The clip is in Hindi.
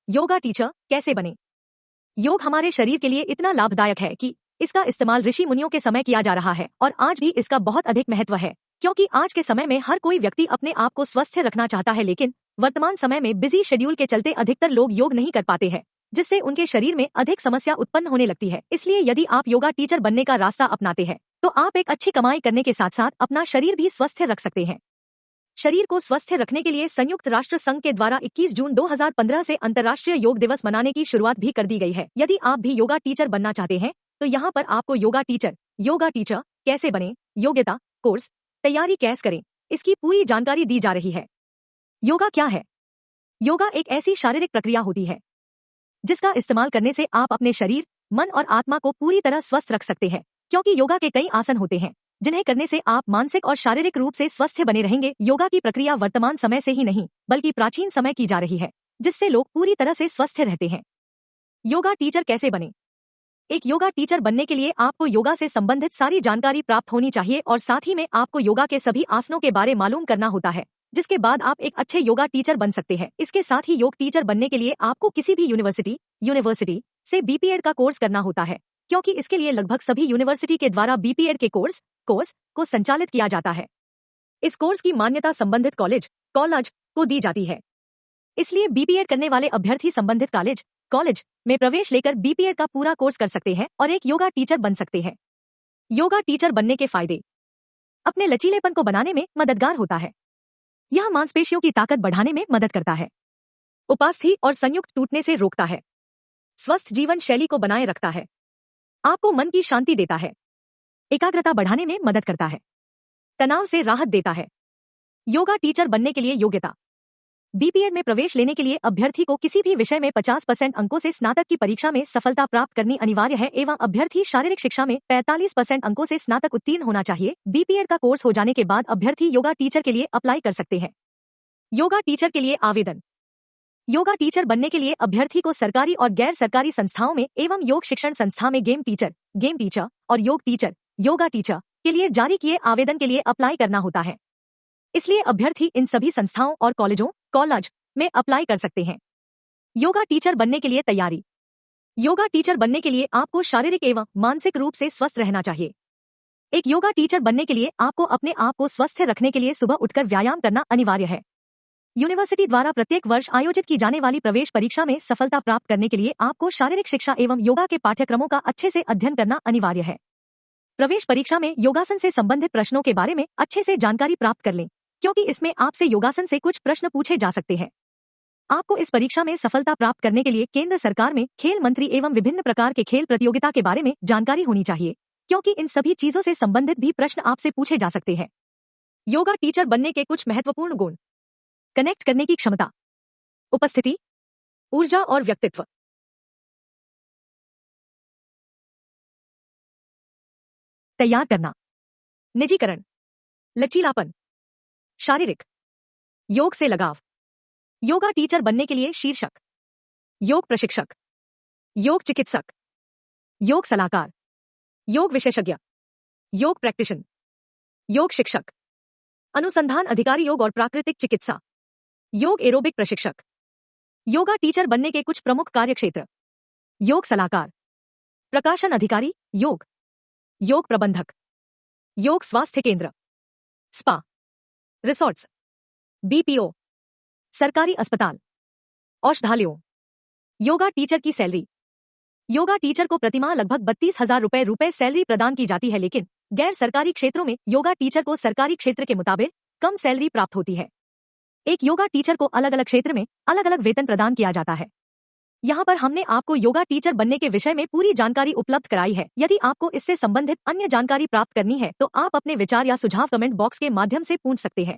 योगा टीचर कैसे बने। योग हमारे शरीर के लिए इतना लाभदायक है कि इसका इस्तेमाल ऋषि मुनियों के समय किया जा रहा है और आज भी इसका बहुत अधिक महत्व है, क्योंकि आज के समय में हर कोई व्यक्ति अपने आप को स्वस्थ रखना चाहता है, लेकिन वर्तमान समय में बिजी शेड्यूल के चलते अधिकतर लोग योग नहीं कर पाते हैं, जिससे उनके शरीर में अधिक समस्या उत्पन्न होने लगती है। इसलिए यदि आप योगा टीचर बनने का रास्ता अपनाते हैं तो आप एक अच्छी कमाई करने के साथ साथ अपना शरीर भी स्वस्थ रख सकते हैं। शरीर को स्वस्थ रखने के लिए संयुक्त राष्ट्र संघ के द्वारा 21 जून 2015 से अंतर्राष्ट्रीय योग दिवस मनाने की शुरुआत भी कर दी गई है। यदि आप भी योगा टीचर बनना चाहते हैं तो यहाँ पर आपको योगा टीचर कैसे बने, योग्यता, कोर्स, तैयारी कैसे करें, इसकी पूरी जानकारी दी जा रही है। योगा क्या है? योगा एक ऐसी शारीरिक प्रक्रिया होती है जिसका इस्तेमाल करने से आप अपने शरीर, मन और आत्मा को पूरी तरह स्वस्थ रख सकते हैं, क्योंकि योगा के कई आसन होते हैं जिन्हें करने से आप मानसिक और शारीरिक रूप से स्वस्थ बने रहेंगे। योगा की प्रक्रिया वर्तमान समय से ही नहीं बल्कि प्राचीन समय की जा रही है, जिससे लोग पूरी तरह से स्वस्थ रहते हैं। योगा टीचर कैसे बने? एक योगा टीचर बनने के लिए आपको योगा से संबंधित सारी जानकारी प्राप्त होनी चाहिए और साथ ही में आपको योगा के सभी आसनों के बारे मालूम करना होता है, जिसके बाद आप एक अच्छे योगा टीचर बन सकते हैं। इसके साथ ही योग टीचर बनने के लिए आपको किसी भी यूनिवर्सिटी से बीपीएड का कोर्स करना होता है, क्योंकि इसके लिए लगभग सभी यूनिवर्सिटी के द्वारा बीपीएड के कोर्स को संचालित किया जाता है। इस कोर्स की मान्यता संबंधित कॉलेज को दी जाती है। इसलिए बीपीएड करने वाले अभ्यर्थी संबंधित कॉलेज में प्रवेश लेकर बीपीएड का पूरा कोर्स कर सकते हैं और एक योगा टीचर बन सकते हैं। योगा टीचर बनने के फायदे: अपने लचीलेपन को बनाने में मददगार होता है। यह मांसपेशियों की ताकत बढ़ाने में मदद करता है। उपास्थि और संयुक्त टूटने से रोकता है। स्वस्थ जीवन शैली को बनाए रखता है। आपको मन की शांति देता है। एकाग्रता बढ़ाने में मदद करता है। तनाव से राहत देता है। योगा टीचर बनने के लिए योग्यता: बीपीएड में प्रवेश लेने के लिए अभ्यर्थी को किसी भी विषय में 50% अंकों से स्नातक की परीक्षा में सफलता प्राप्त करनी अनिवार्य है एवं अभ्यर्थी शारीरिक शिक्षा में 45% अंकों से स्नातक उत्तीर्ण होना चाहिए। बीपीएड का कोर्स हो जाने के बाद अभ्यर्थी योगा टीचर के लिए अप्लाई कर सकते हैं। योगा टीचर के लिए आवेदन: योगा टीचर बनने के लिए अभ्यर्थी को सरकारी और गैर सरकारी संस्थाओं में एवं योग शिक्षण संस्था में गेम टीचर और योगा टीचर के लिए जारी किए आवेदन के लिए अप्लाई करना होता है। इसलिए अभ्यर्थी इन सभी संस्थाओं और कॉलेज में अप्लाई कर सकते हैं। योगा टीचर बनने के लिए तैयारी: योगा टीचर बनने के लिए आपको शारीरिक एवं मानसिक रूप से स्वस्थ रहना चाहिए। एक योगा टीचर बनने के लिए आपको अपने आप को स्वस्थ रखने के लिए सुबह उठकर व्यायाम करना अनिवार्य है। यूनिवर्सिटी द्वारा प्रत्येक वर्ष आयोजित की जाने वाली प्रवेश परीक्षा में सफलता प्राप्त करने के लिए आपको शारीरिक शिक्षा एवं योगा के पाठ्यक्रमों का अच्छे से अध्ययन करना अनिवार्य है। प्रवेश परीक्षा में योगासन से संबंधित प्रश्नों के बारे में अच्छे से जानकारी प्राप्त कर लें, क्योंकि इसमें आपसे योगासन से कुछ प्रश्न पूछे जा सकते हैं। आपको इस परीक्षा में सफलता प्राप्त करने के लिए केंद्र सरकार में खेल मंत्री एवं विभिन्न प्रकार के खेल प्रतियोगिता के बारे में जानकारी होनी चाहिए, क्योंकि इन सभी चीजों से संबंधित भी प्रश्न आपसे पूछे जा सकते हैं। योगा टीचर बनने के कुछ महत्वपूर्ण गुण: कनेक्ट करने की क्षमता, उपस्थिति, ऊर्जा और व्यक्तित्व। तैयार करना: निजीकरण, लचीलापन, शारीरिक, योग से लगाव। योगा टीचर बनने के लिए शीर्षक: योग प्रशिक्षक, योग चिकित्सक, योग सलाहकार, योग विशेषज्ञ, योग प्रैक्टिशनर, योग शिक्षक, अनुसंधान अधिकारी योग और प्राकृतिक चिकित्सा, योग एरोबिक प्रशिक्षक। योगा टीचर बनने के कुछ प्रमुख कार्यक्षेत्र: योग सलाहकार, प्रकाशन अधिकारी, योग प्रबंधक, योग स्वास्थ्य केंद्र, स्पा, रिसोर्ट्स, बीपीओ, सरकारी अस्पताल, औषधालयों। योगा टीचर की सैलरी: योगा टीचर को प्रतिमाह लगभग 32,000 रुपए सैलरी प्रदान की जाती है, लेकिन गैर सरकारी क्षेत्रों में योगा टीचर को सरकारी क्षेत्र के मुताबिक कम सैलरी प्राप्त होती है। एक योगा टीचर को अलग अलग क्षेत्र में अलग अलग वेतन प्रदान किया जाता है। यहाँ पर हमने आपको योगा टीचर बनने के विषय में पूरी जानकारी उपलब्ध कराई है। यदि आपको इससे संबंधित अन्य जानकारी प्राप्त करनी है तो आप अपने विचार या सुझाव कमेंट बॉक्स के माध्यम से पूछ सकते हैं।